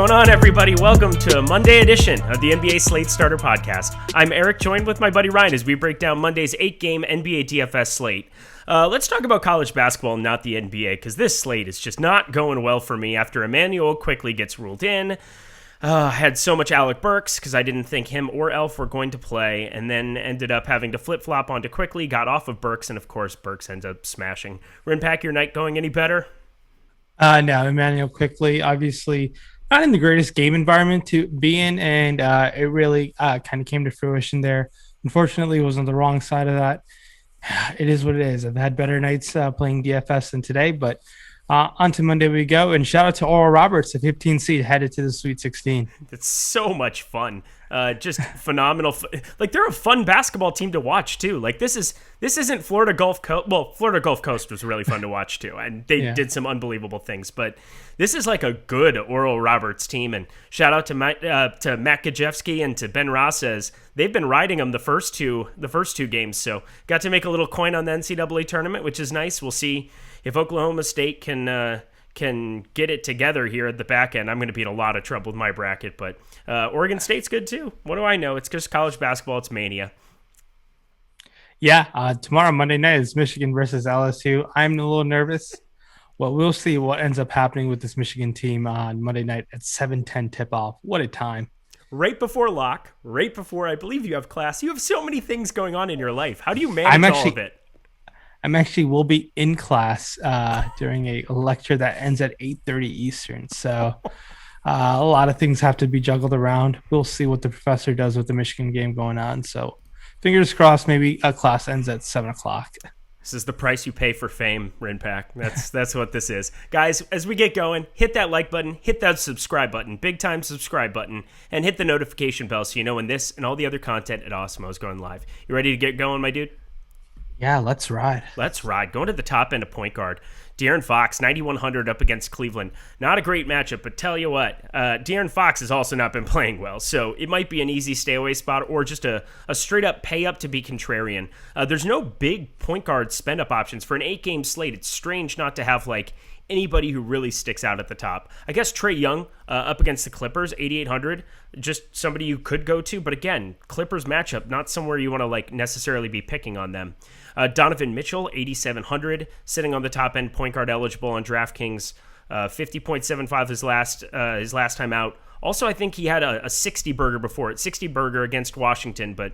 going on, everybody? Welcome to a Monday edition of the NBA Slate Starter Podcast. I'm Eric, joined with my buddy Ryan as we break down Monday's 8-game NBA DFS slate. Let's talk about college basketball, not the NBA, because this slate is just not going well for me after Emmanuel quickly gets ruled in. I had so much Alec Burks because I didn't think him or Elf were going to play, and then ended up having to flip-flop onto Quickly, got off of Burks, and of course Burks ends up smashing. Rayen, your night going any better? No, Emmanuel Quickly, obviously not in the greatest game environment to be in, and it really kind of came to fruition there. Unfortunately, it was on the wrong side of that. It is what it is. I've had better nights playing DFS than today, but on to Monday we go. And shout out to Oral Roberts, the 15 seed headed to the Sweet 16. It's so much fun. Just phenomenal. Like, they're a fun basketball team to watch too. Like, this isn't Florida Gulf Coast. Well, Florida Gulf Coast was really fun to watch too, and they did some unbelievable things. But this is like a good Oral Roberts team. And shout out to Matt Gajewski and to Ben Ross. They've been riding them the first two games. So got to make a little coin on the NCAA tournament, which is nice. We'll see if Oklahoma State can get it together here at the back end. I'm going to be in a lot of trouble with my bracket, but Oregon State's good too. What do I know? It's just college basketball. It's mania. Yeah, tomorrow, Monday night, is Michigan versus LSU. I'm a little nervous. Well, we'll see what ends up happening with this Michigan team on Monday night at 7:10 tip-off. What a time. Right before lock, right before I believe you have class. You have so many things going on in your life. How do you manage all of it? Will be in class during a lecture that ends at 8:30 Eastern. So a lot of things have to be juggled around. We'll see what the professor does with the Michigan game going on. So fingers crossed, maybe a class ends at 7 o'clock. This is the price you pay for fame, Rayen. That's what this is. Guys, as we get going, hit that like button, hit that subscribe button, big time subscribe button, and hit the notification bell so you know when this and all the other content at Awesemo is going live. You ready to get going, my dude? Yeah, let's ride. Going to the top end of point guard. De'Aaron Fox, 9,100 up against Cleveland. Not a great matchup, but tell you what, De'Aaron Fox has also not been playing well, so it might be an easy stay away spot or just a straight-up pay-up to be contrarian. There's no big point guard spend-up options. For an 8-game slate, it's strange not to have, like, anybody who really sticks out at the top. I guess Trae Young up against the Clippers, 8,800, just somebody you could go to. But again, Clippers matchup, not somewhere you want to like necessarily be picking on them. Donovan Mitchell, 8,700, sitting on the top end, point guard eligible on DraftKings, 50.75 his last time out. Also, I think he had a 60 burger before it, 60 burger against Washington, but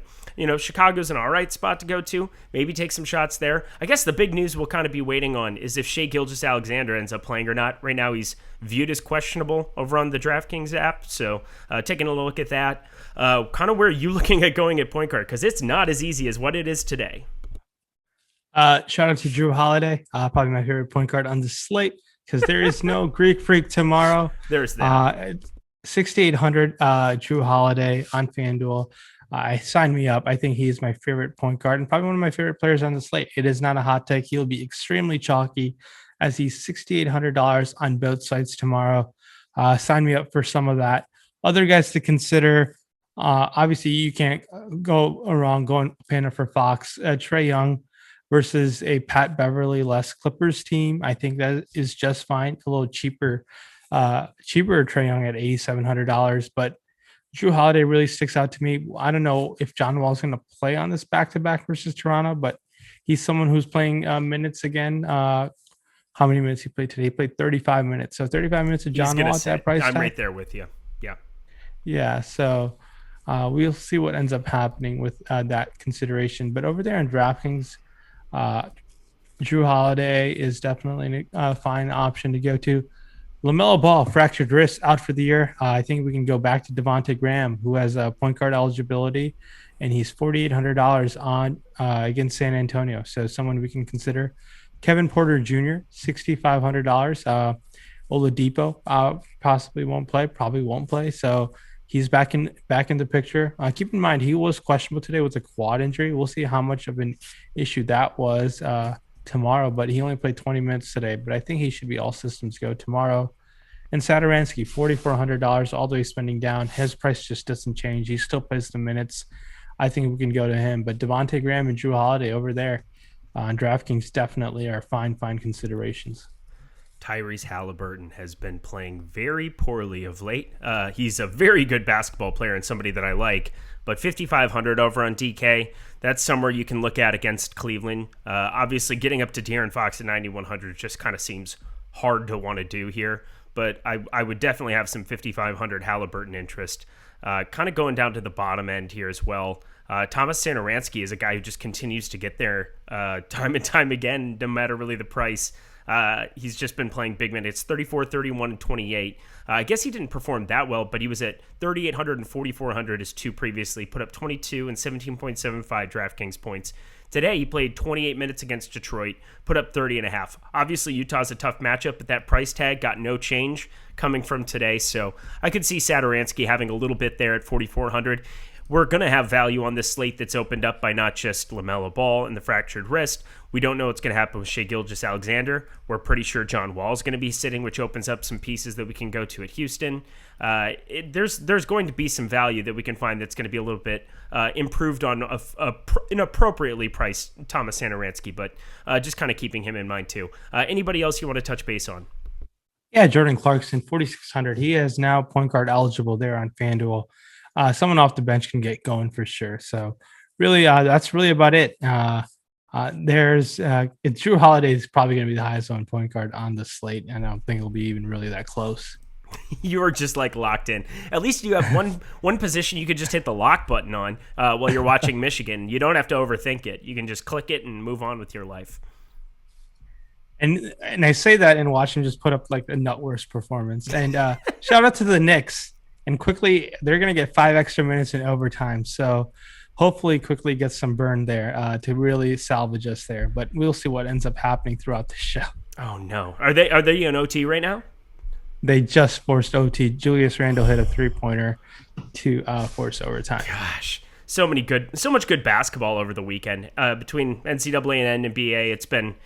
Chicago's an all right spot to go to. Maybe take some shots there. I guess the big news we'll kind of be waiting on is if Shai Gilgeous-Alexander ends up playing or not. Right now, he's viewed as questionable over on the DraftKings app, so taking a look at that. Kind of where are you looking at going at point guard? Because it's not as easy as what it is today. Shout out to Drew Holiday, probably my favorite point guard on the slate, because there is no Greek Freak tomorrow. There's that. 6,800 Drew Holiday on FanDuel. Sign me up. I think he is my favorite point guard and probably one of my favorite players on the slate. It is not a hot take. He'll be extremely chalky as he's $6,800 on both sides tomorrow. Sign me up for some of that. Other guys to consider. Obviously, you can't go wrong going Panda for Fox. Trae Young versus a Pat Beverly-less Clippers team. I think that is just fine. A little cheaper Trae Young at $8,700, but Drew Holiday really sticks out to me. I don't know if John Wall's going to play on this back-to-back versus Toronto, but he's someone who's playing minutes again. How many minutes he played today? He played 35 minutes. So 35 minutes of John Wall at that price I'm tag. right there with you. Yeah. Yeah. So we'll see what ends up happening with that consideration. But over there in DraftKings, Drew Holiday is definitely a fine option to go to. LaMelo Ball, fractured wrist, out for the year. I think we can go back to Devontae Graham, who has a point guard eligibility, and he's $4,800 on against San Antonio. So someone we can consider. Kevin Porter Jr., $6,500. Oladipo possibly won't play, probably won't play. So he's back in the picture. Keep in mind, he was questionable today with a quad injury. We'll see how much of an issue that was tomorrow, but he only played 20 minutes today. But I think he should be all systems go tomorrow. And Sanoranski, $4,400, all the way spending down. His price just doesn't change. He still plays the minutes. I think we can go to him. But Devontae Graham and Drew Holiday over there on DraftKings definitely are fine considerations. Tyrese Halliburton has been playing very poorly of late. He's a very good basketball player and somebody that I like, but 5,500 over on DK, that's somewhere you can look at against Cleveland. Obviously, getting up to De'Aaron Fox at 9,100 just kind of seems hard to want to do here, but I would definitely have some 5,500 Halliburton interest. Kind of going down to the bottom end here as well. Thomas Sanoranski is a guy who just continues to get there time and time again, no matter really the price. He's just been playing big minutes, 34, 31, and 28. I guess he didn't perform that well, but he was at 3,800 and 4,400 as two previously, put up 22 and 17.75 DraftKings points. Today, he played 28 minutes against Detroit, put up 30.5. Obviously, Utah's a tough matchup, but that price tag got no change coming from today, so I could see Sanoranski having a little bit there at 4,400. We're going to have value on this slate that's opened up by not just LaMelo Ball and the fractured wrist. We don't know what's going to happen with Shai Gilgeous-Alexander. We're pretty sure John Wall is going to be sitting, which opens up some pieces that we can go to at Houston. There's going to be some value that we can find that's going to be a little bit improved on an appropriately priced Thomas Sanoranski, but just kind of keeping him in mind too. Anybody else you want to touch base on? Yeah, Jordan Clarkson, 4,600. He is now point guard eligible there on FanDuel. Someone off the bench can get going for sure. So really, that's really about it. Drew Holiday is probably going to be the highest owned point guard on the slate. And I don't think it'll be even really that close. You're just like locked in. At least you have one position you could just hit the lock button on while you're watching Michigan. You don't have to overthink it. You can just click it and move on with your life. And I say that and watch him just put up like a nut worst performance. And shout out to the Knicks. And quickly, they're going to get 5 extra minutes in overtime. So hopefully quickly get some burn there to really salvage us there. But we'll see what ends up happening throughout the show. Oh, no. Are they in OT right now? They just forced OT. Julius Randle hit a three-pointer to force overtime. Gosh, so much good basketball over the weekend. Between NCAA and NBA, it's been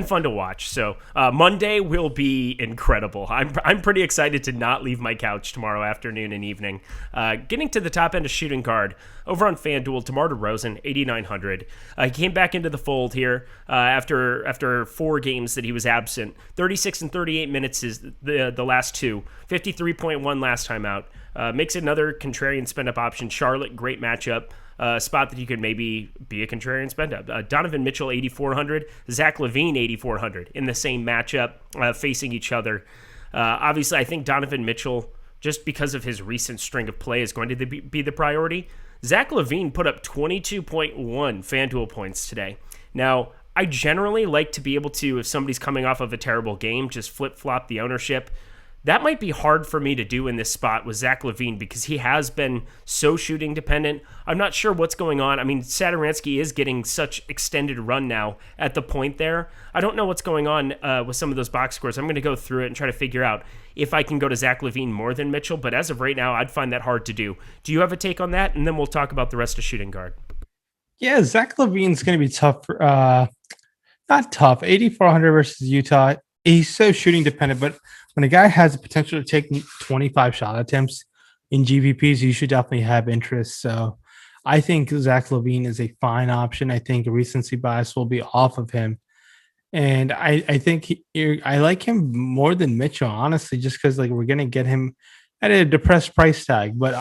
fun to watch. So Monday will be incredible. I'm pretty excited to not leave my couch tomorrow afternoon and evening. Getting to the top end of shooting guard over on FanDuel, Demar Derozan, 8,900. He came back into the fold here after 4 games that he was absent. 36 and 38 minutes is the last two. 53.1 last time out. Makes it another contrarian spend-up option. Charlotte, great matchup. Spot that you could maybe be a contrarian spend-up. Donovan Mitchell, 8,400. Zach LaVine, 8,400 in the same matchup facing each other. Obviously, I think Donovan Mitchell, just because of his recent string of play, is going to be the priority. Zach LaVine put up 22.1 FanDuel points today. Now, I generally like to be able to, if somebody's coming off of a terrible game, just flip-flop the ownership. That might be hard for me to do in this spot with Zach LaVine because he has been so shooting dependent. I'm not sure what's going on. I mean, Sanoranski is getting such extended run now at the point there. I don't know what's going on with some of those box scores. I'm going to go through it and try to figure out if I can go to Zach LaVine more than Mitchell. But as of right now, I'd find that hard to do. Do you have a take on that? And then we'll talk about the rest of shooting guard. Yeah, Zach LaVine's going to be tough. Not tough. 8,400 versus Utah. He's so shooting dependent, but when a guy has the potential to take 25 shot attempts in GPPs, you should definitely have interest. So I think Zach LaVine is a fine option. I think recency bias will be off of him. And I think I like him more than Mitchell, honestly, just because like we're going to get him at a depressed price tag. But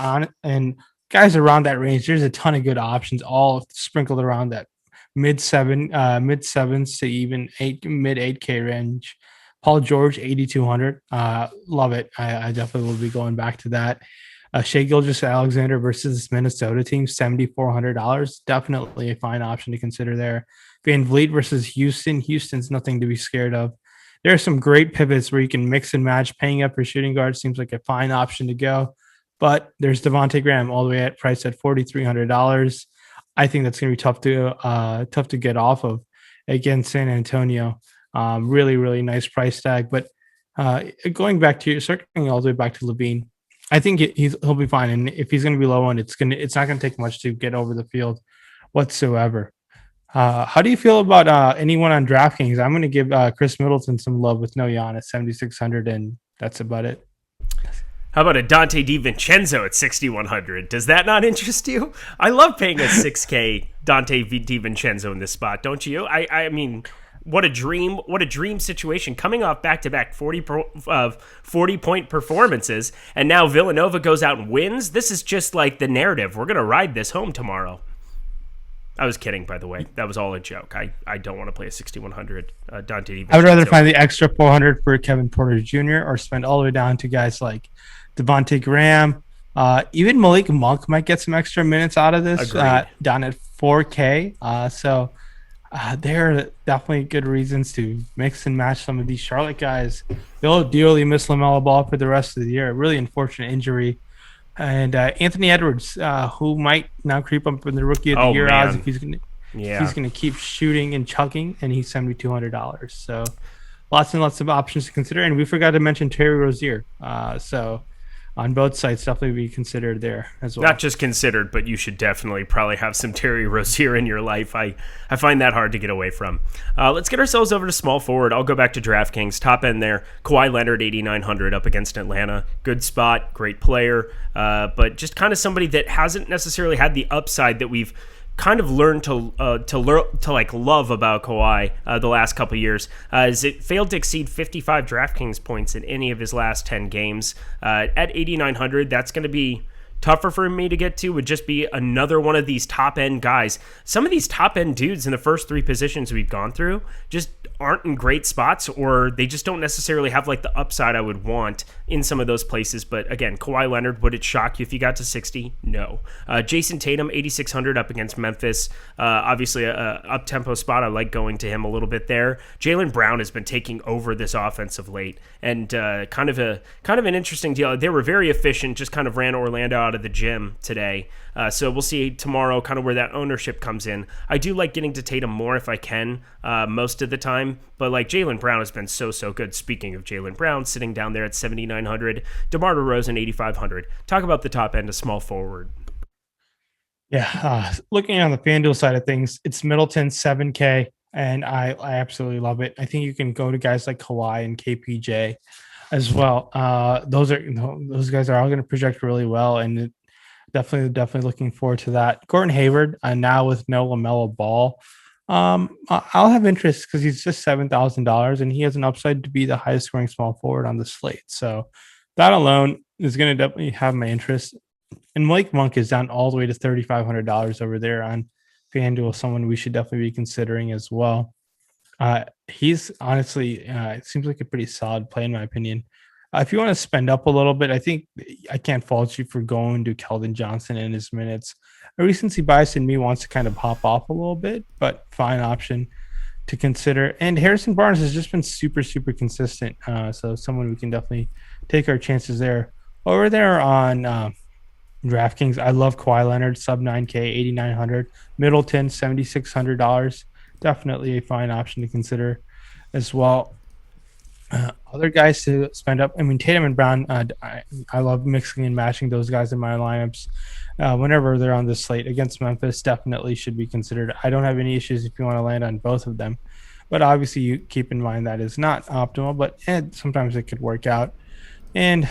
guys around that range, there's a ton of good options, all sprinkled around that mid sevens to even mid 8K range. Paul George, 8,200. Love it. I definitely will be going back to that. Shai Gilgeous-Alexander versus this Minnesota team, $7,400. Definitely a fine option to consider there. Van Vliet versus Houston. Houston's nothing to be scared of. There are some great pivots where you can mix and match. Paying up for shooting guard seems like a fine option to go. But there's Devontae Graham all the way at price at $4,300. I think that's going to be tough to get off of against San Antonio. Really, really nice price tag. But going back to circling all the way back to LaVine, I think he'll be fine. And if he's going to be low on, it's not going to take much to get over the field whatsoever. How do you feel about anyone on DraftKings? I'm going to give Chris Middleton some love with no Giannis, 7,600, and that's about it. How about a Dante DiVincenzo at 6,100? Does that not interest you? I love paying a 6K Dante DiVincenzo in this spot, don't you? I mean, what a dream situation, coming off back-to-back 40-point performances, and now Villanova goes out and wins. This is just like the narrative. We're going to ride this home tomorrow. I was kidding, by the way. That was all a joke. I don't want to play a 6,100 Dante. I would rather find the extra 400 for Kevin Porter Jr. or spend all the way down to guys like Devontae Graham. Even Malik Monk might get some extra minutes out of this, down at 4K. So there are definitely good reasons to mix and match some of these Charlotte guys. They'll dearly miss LaMelo Ball for the rest of the year. A really unfortunate injury. And Anthony Edwards, who might now creep up in the Rookie of the Year odds if he's going to keep shooting and chucking, and he's $7,200. So lots and lots of options to consider. And we forgot to mention Terry Rozier. So on both sides, definitely be considered there as well. Not just considered, but you should definitely probably have some Terry Rozier in your life. I find that hard to get away from. Let's get ourselves over to small forward. I'll go back to DraftKings. Top end there, Kawhi Leonard, 8,900 up against Atlanta. Good spot, great player, but just kind of somebody that hasn't necessarily had the upside that we've kind of learned to like love about Kawhi the last couple of years. As it failed to exceed 55 DraftKings points in any of his last 10 games. At 8,900, that's going to be tougher for me to get to. Would just be another one of these top end guys. Some of these top end dudes in the first three positions we've gone through just aren't in great spots, or they just don't necessarily have like the upside I would want in some of those places. But again, Kawhi Leonard, would it shock you if you got to 60? No. Jayson Tatum, 8,600 up against Memphis. Obviously a up-tempo spot. I like going to him a little bit there. Jaylen Brown has been taking over this offense of late, and kind of an interesting deal. They were very efficient, just kind of ran Orlando out of the gym today. So we'll see tomorrow kind of where that ownership comes in. I do like getting to Tatum more if I can most of the time, but like Jaylen Brown has been so good. Speaking of Jaylen Brown, sitting down there at 7,900, DeMar DeRozan 8,500. Talk about the top end of small forward. Yeah, looking on the FanDuel side of things, it's Middleton 7K, and I absolutely love it. I think you can go to guys like Kawhi and KPJ as well. Those guys are all going to project really well, and definitely looking forward to that. Gordon Hayward, now with no LaMelo Ball, I'll have interest because he's just $7,000 and he has an upside to be the highest scoring small forward on the slate. So that alone is going to definitely have my interest. And Malik Monk is down all the way to $3,500 over there on FanDuel, someone we should definitely be considering as well. He's honestly, it seems like a pretty solid play in my opinion. If you want to spend up a little bit, I think I can't fault you for going to Keldon Johnson in his minutes. A recency bias in me wants to kind of hop off a little bit, but fine option to consider. And Harrison Barnes has just been super consistent. So someone we can definitely take our chances there. Over there on DraftKings, I love Kawhi Leonard, sub 9K, 8,900. Middleton, $7,600. Definitely a fine option to consider as well. Other guys to spend up. I mean, Tatum and Brown, I love mixing and matching those guys in my lineups. Whenever they're on the slate against Memphis, definitely should be considered. I don't have any issues if you want to land on both of them. But obviously, you keep in mind that is not optimal, but sometimes it could work out. And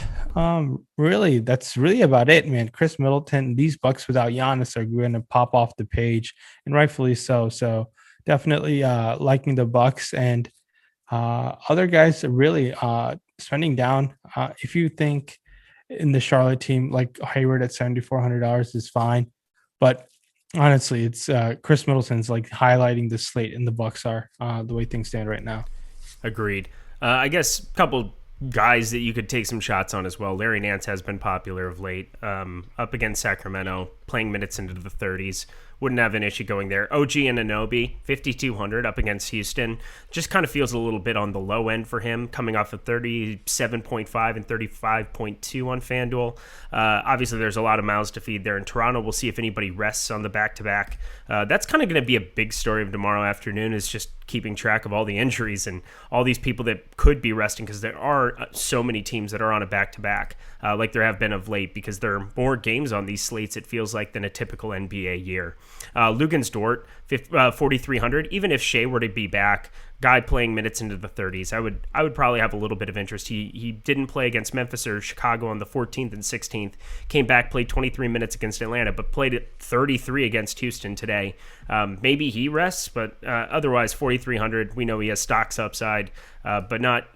really, that's really about it, man. Chris Middleton, these Bucks without Giannis are going to pop off the page, and rightfully so. So definitely liking the Bucks. And other guys are really spending down. If you think in the Charlotte team, like Hayward at $7,400 is fine, but honestly, it's Chris Middleton's like highlighting the slate, and the Bucks are the way things stand right now. Agreed. I guess a couple guys that you could take some shots on as well. Larry Nance has been popular of late, up against Sacramento, playing minutes into the 30s. Wouldn't have an issue going there. OG Anunoby, 5,200 up against Houston. Just kind of feels a little bit on the low end for him, coming off of 37.5 and 35.2 on FanDuel. Obviously, there's a lot of mouths to feed there in Toronto. We'll see if anybody rests on the back-to-back. That's kind of going to be a big story of tomorrow afternoon, is just keeping track of all the injuries and all these people that could be resting, because there are so many teams that are on a back-to-back, like there have been of late, because there are more games on these slates, it feels like than a typical NBA year. Lugens Dort, 4,300. Even if Shea were to be back, guy playing minutes into the 30s, I would probably have a little bit of interest. He didn't play against Memphis or Chicago on the 14th and 16th. Came back, played 23 minutes against Atlanta, but played at 33 against Houston today. Maybe he rests, but otherwise 4,300. We know he has stocks upside, but not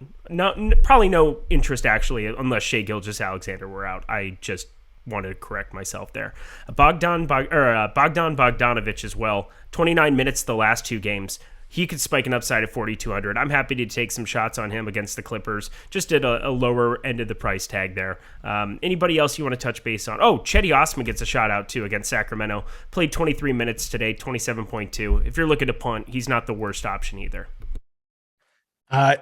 probably no interest actually, unless Shea Gilgeous-Alexander were out. I just wanted to correct myself there. Bogdan Bogdanovic as well. 29 minutes the last two games. He could spike an upside at 4,200. I'm happy to take some shots on him against the Clippers. Just at a lower end of the price tag there. Anybody else you want to touch base on? Oh, Cedi Osman gets a shot out too against Sacramento. Played 23 minutes today, 27.2. If you're looking to punt, he's not the worst option either.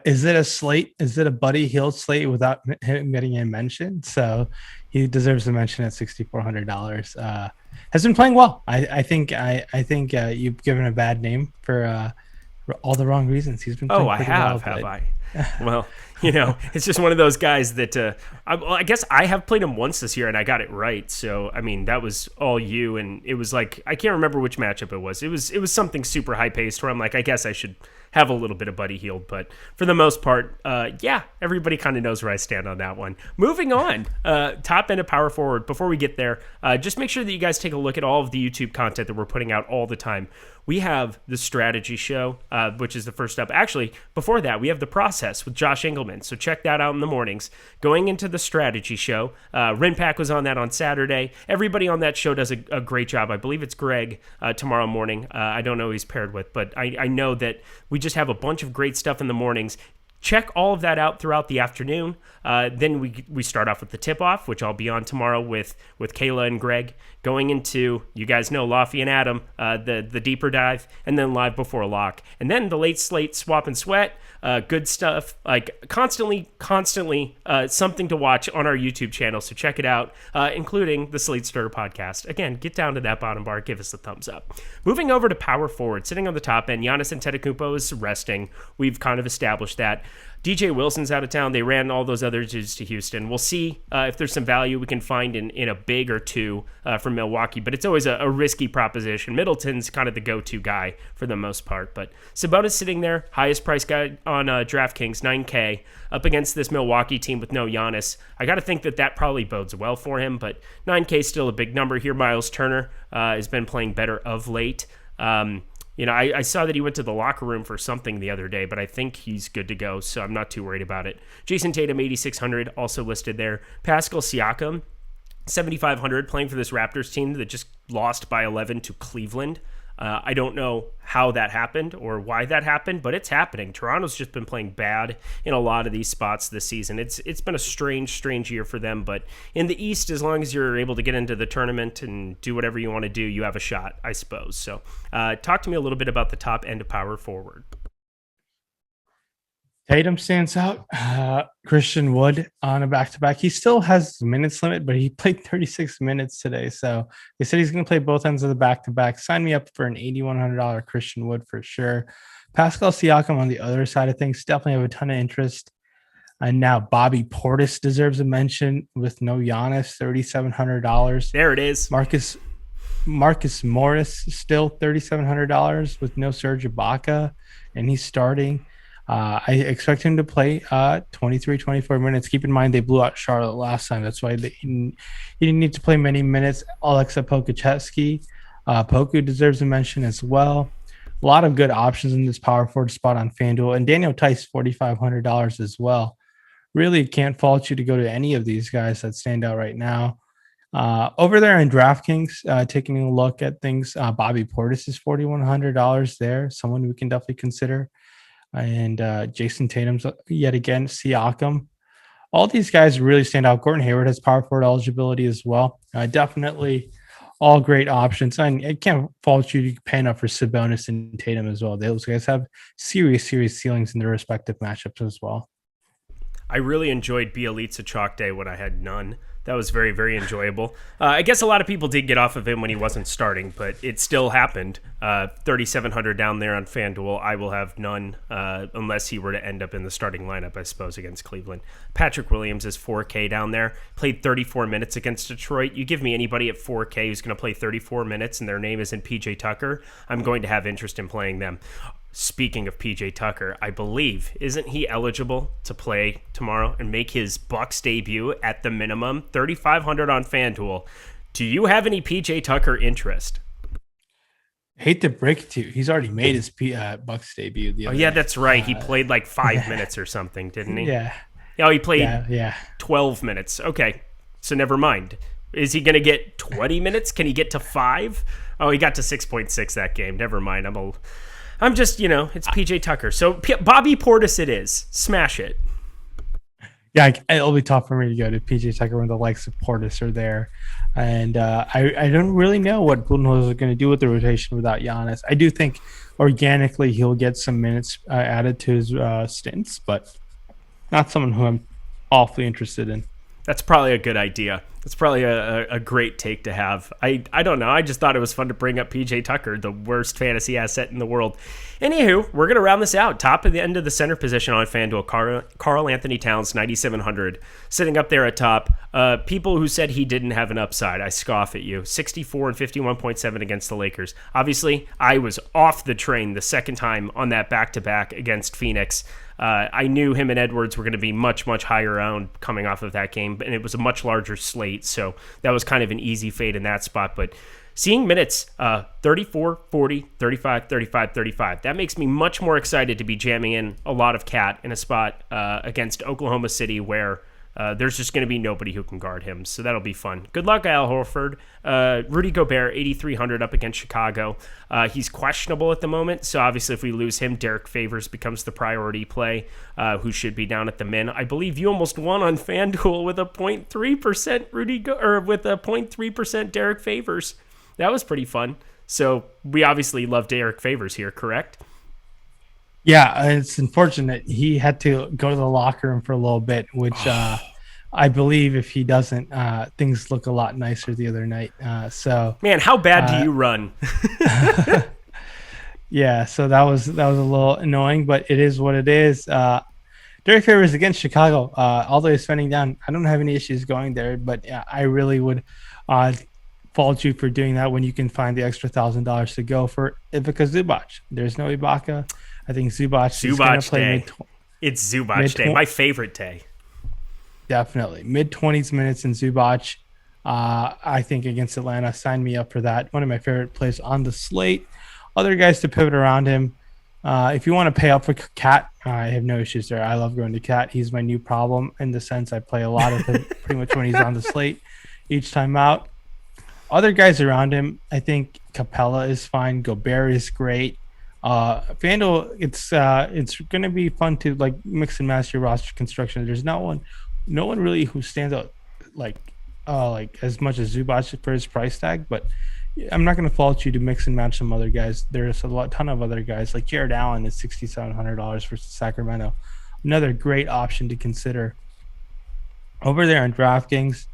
Is it a slate? Is it a Buddy Hield slate without him getting a mention? So he deserves a mention at $6,400. Has been playing well. I think you've given a bad name for all the wrong reasons. He's been playing pretty well. Have I? Well, it's just one of those guys that I guess I have played him once this year and I got it right. So, I mean, that was all you. And it was like, I can't remember which matchup it was. It was something super high paced where I'm like, I guess I should have a little bit of Buddy Hield. But for the most part, everybody kind of knows where I stand on that one. Moving on, top end of power forward. Before we get there, just make sure that you guys take a look at all of the YouTube content that we're putting out all the time. We have the strategy show, which is the first up. Actually, before that, we have the process with Josh Engelman. So check that out in the mornings. Going into the strategy show, Rinpack was on that on Saturday. Everybody on that show does a great job. I believe it's Greg tomorrow morning. I don't know who he's paired with, but I know that we just have a bunch of great stuff in the mornings. Check all of that out throughout the afternoon. Then we start off with the tip-off, which I'll be on tomorrow with Kayla and Greg. Going into, you guys know, Lofty and Adam, the deeper dive, and then live before lock. And then the late slate swap and sweat, good stuff, like constantly something to watch on our YouTube channel. So check it out, including the Slate Stirrer podcast. Again, get down to that bottom bar, give us a thumbs up. Moving over to power forward, sitting on the top end, Giannis Antetokounmpo is resting. We've kind of established that. DJ Wilson's out of town. They ran all those other dudes to Houston. We'll see if there's some value we can find in a big or two from Milwaukee, but it's always a risky proposition. Middleton's kind of the go-to guy for the most part, but Sabonis sitting there, highest price guy on DraftKings, $9K, up against this Milwaukee team with no Giannis. I got to think that probably bodes well for him, but $9K is still a big number here. Miles Turner has been playing better of late. I saw that he went to the locker room for something the other day, but I think he's good to go, so I'm not too worried about it. Jayson Tatum, 8,600, also listed there. Pascal Siakam, 7,500, playing for this Raptors team that just lost by 11 to Cleveland. I don't know how that happened or why that happened, but it's happening. Toronto's just been playing bad in a lot of these spots this season. It's been a strange year for them, but in the East, as long as you're able to get into the tournament and do whatever you want to do, you have a shot, I suppose. So talk to me a little bit about the top end of power forward. Tatum stands out. Christian Wood on a back-to-back. He still has minutes limit, but he played 36 minutes today. So they said he's going to play both ends of the back-to-back. Sign me up for an $8,100 Christian Wood for sure. Pascal Siakam on the other side of things definitely have a ton of interest. And now Bobby Portis deserves a mention with no Giannis, $3,700. There it is. Marcus Morris still $3,700 with no Serge Ibaka, and he's starting. I expect him to play 23, 24 minutes. Keep in mind, they blew out Charlotte last time. That's why he didn't need to play many minutes. Alexa Pokuševski. Poku deserves a mention as well. A lot of good options in this power forward spot on FanDuel. And Daniel Tice, $4,500 as well. Really can't fault you to go to any of these guys that stand out right now. Over there in DraftKings, taking a look at things, Bobby Portis is $4,100 there. Someone we can definitely consider. And Jayson Tatum's yet again, Siakam. All these guys really stand out. Gordon Hayward has power forward eligibility as well. Definitely all great options. And I can't fault you to pay enough for Sabonis and Tatum as well. Those guys have serious ceilings in their respective matchups as well. I really enjoyed Bielitsa Chalk Day when I had none That was very, very enjoyable. I guess a lot of people did get off of him when he wasn't starting, but it still happened. 3,700 down there on FanDuel. I will have none unless he were to end up in the starting lineup, I suppose, against Cleveland. Patrick Williams is 4K down there. Played 34 minutes against Detroit. You give me anybody at 4K who's going to play 34 minutes and their name isn't PJ Tucker, I'm going to have interest in playing them. Speaking of PJ Tucker, I believe, isn't he eligible to play tomorrow and make his Bucks debut at the minimum? 3,500 on FanDuel. Do you have any PJ Tucker interest? Hate to break it to you, he's already made his Bucks debut. That's right. He played like 5 minutes or something, didn't he? Yeah. Oh, he played 12 minutes. Okay, so never mind. Is he going to get 20 minutes? Can he get to 5? Oh, he got to 6.6 that game. Never mind. I'm just, it's PJ Tucker. So Bobby Portis it is. Smash it. Yeah, it'll be tough for me to go to PJ Tucker when the likes of Portis are there. And I don't really know what Budenholzer is going to do with the rotation without Giannis. I do think organically he'll get some minutes added to his stints, but not someone who I'm awfully interested in. That's probably a good idea. It's probably a great take to have. I don't know. I just thought it was fun to bring up PJ Tucker, the worst fantasy asset in the world. Anywho, we're going to round this out. Top of the end of the center position on FanDuel, Karl Anthony Towns, 9,700, sitting up there at top. People who said he didn't have an upside, I scoff at you. 64 and 51.7 against the Lakers. Obviously, I was off the train the second time on that back-to-back against Phoenix. I knew him and Edwards were going to be much, much higher owned coming off of that game, and it was a much larger slate, so that was kind of an easy fade in that spot. But seeing minutes 34, 40, 35, 35, 35, that makes me much more excited to be jamming in a lot of Cat in a spot against Oklahoma City where there's just going to be nobody who can guard him, so that'll be fun. Good luck, Al Horford. Rudy Gobert, 8,300 up against Chicago. He's questionable at the moment, so obviously if we lose him, Derek Favors becomes the priority play, who should be down at the min. I believe you almost won on FanDuel with a 0.3% with a 0.3% Derek Favors. That was pretty fun. So we obviously love Derek Favors here, correct? Yeah, it's unfortunate he had to go to the locker room for a little bit, which I believe if he doesn't, things look a lot nicer the other night. Man, how bad do you run? Yeah, so that was a little annoying, but it is what it is. Derek Favors against Chicago, although he's spending down, I don't have any issues going there, but I really would fault you for doing that when you can find the extra $1,000 to go for Ivica Zubac. There's no Ibaka. I think Zubac is going to play It's Zubac day, my favorite day. Definitely. Mid-20s minutes in Zubac. I think against Atlanta, sign me up for that. One of my favorite plays on the slate. Other guys to pivot around him. If you want to pay up for Cat, I have no issues there. I love going to Cat. He's my new problem in the sense I play a lot of him pretty much when he's on the slate each time out. Other guys around him, I think Capella is fine. Gobert is great. FanDuel, it's going to be fun to like mix and match your roster construction. There's no one really who stands out like as much as Zubac for his price tag, but I'm not going to fault you to mix and match some other guys. There's a ton of other guys like Jared Allen is $6,700 versus Sacramento. Another great option to consider. Over there on DraftKings,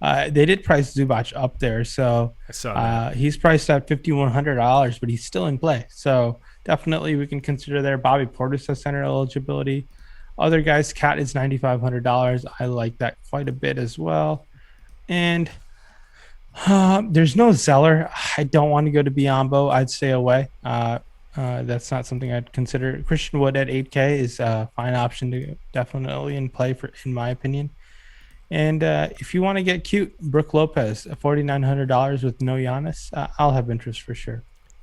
they did price Zubac up there, so I saw that. He's priced at $5,100, but he's still in play. So definitely we can consider there. Bobby Portis has center eligibility. Other guys, Cat is $9,500. I like that quite a bit as well. And there's no Zeller. I don't want to go to Biyombo. I'd stay away. That's not something I'd consider. Christian Wood at 8K is a fine option to definitely in play for, in my opinion. And if you want to get cute, Brook Lopez, $4,900 with no Giannis, I'll have interest for sure.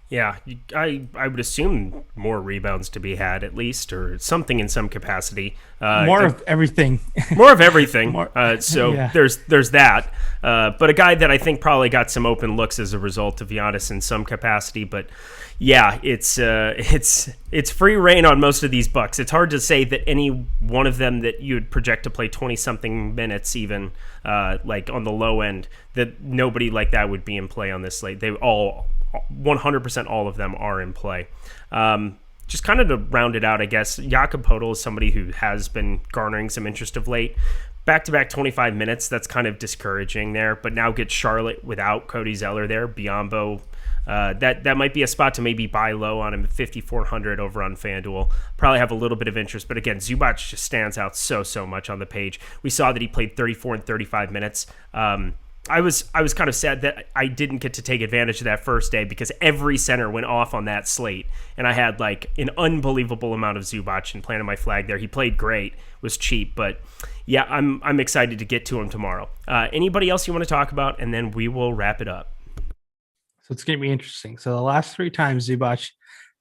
Yeah, I would assume more rebounds to be had at least, or something in some capacity. More of everything. More of everything. Yeah. There's that. But a guy that I think probably got some open looks as a result of Giannis in some capacity. But yeah, it's free reign on most of these Bucks. It's hard to say that any one of them that you'd project to play 20-something minutes, even like on the low end, that nobody like that would be in play on this slate. They all 100% all of them are in play. Just kind of to round it out, I guess, Jakob Poeltl is somebody who has been garnering some interest of late. back-to-back 25 minutes. That's kind of discouraging there. But now get Charlotte without Cody Zeller there. Biombo, that might be a spot to maybe buy low on him at 5,400 over on FanDuel. Probably have a little bit of interest. But again, Zubac just stands out so much on the page. We saw that he played 34 and 35 minutes. I was kind of sad that I didn't get to take advantage of that first day because every center went off on that slate, and I had like an unbelievable amount of Zubac and planted my flag there. He played great, was cheap, but yeah, I'm excited to get to him tomorrow. Anybody else you want to talk about, and then we will wrap it up. So it's going to be interesting. So the last 3 times Zubac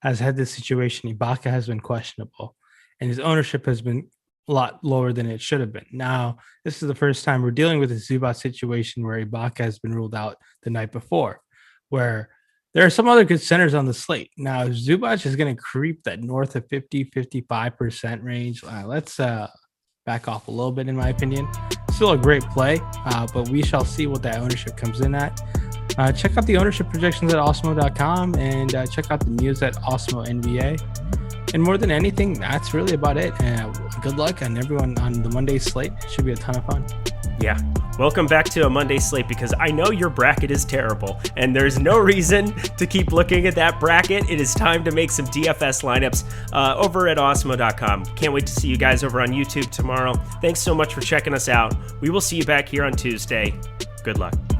has had this situation, Ibaka has been questionable, and his ownership has been a lot lower than it should have been. Now, this is the first time we're dealing with a Zubac situation where Ibaka has been ruled out the night before, where there are some other good centers on the slate. Now, Zubac is going to creep that north of 50-55% range. Let's back off a little bit, in my opinion. Still a great play, but we shall see what that ownership comes in at. Check out the ownership projections at Awesemo.com and check out the news at Awesemo NBA. And more than anything, that's really about it. Good luck on everyone on the Monday slate. It should be a ton of fun. Yeah. Welcome back to a Monday slate, because I know your bracket is terrible and there's no reason to keep looking at that bracket. It is time to make some DFS lineups over at Awesemo.com. Can't wait to see you guys over on YouTube tomorrow. Thanks so much for checking us out. We will see you back here on Tuesday. Good luck.